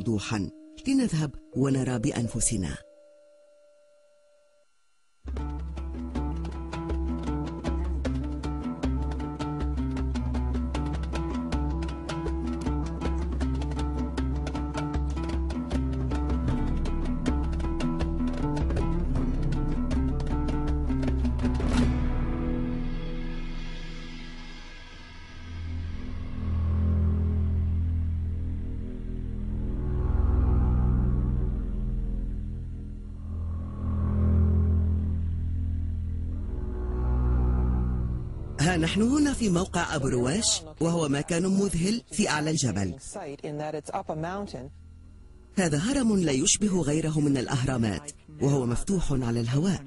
وضوحا لنذهب ونرى بأنفسنا. ها نحن هنا في موقع أبو رواش، وهو مكان مذهل في أعلى الجبل. هذا هرم لا يشبه غيره من الأهرامات، وهو مفتوح على الهواء.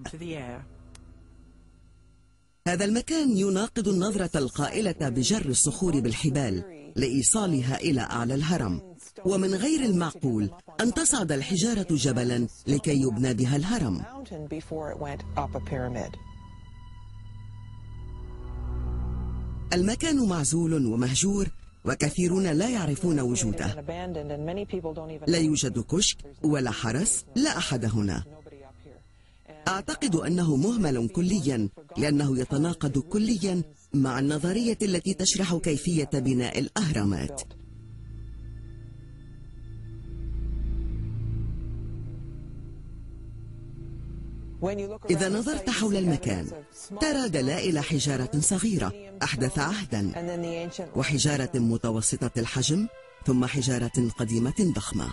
هذا المكان يناقض النظرة القائلة بجر الصخور بالحبال لإيصالها إلى أعلى الهرم، ومن غير المعقول أن تصعد الحجارة جبلا لكي يبنى بها الهرم. المكان معزول ومهجور، وكثيرون لا يعرفون وجوده. لا يوجد كشك ولا حرس، لا أحد هنا. أعتقد أنه مهمل كليا، لأنه يتناقض كليا مع النظرية التي تشرح كيفية بناء الأهرامات. إذا نظرت حول المكان ترى دلائل حجارة صغيرة أحدث عهدا، وحجارة متوسطة الحجم، ثم حجارة قديمة ضخمة.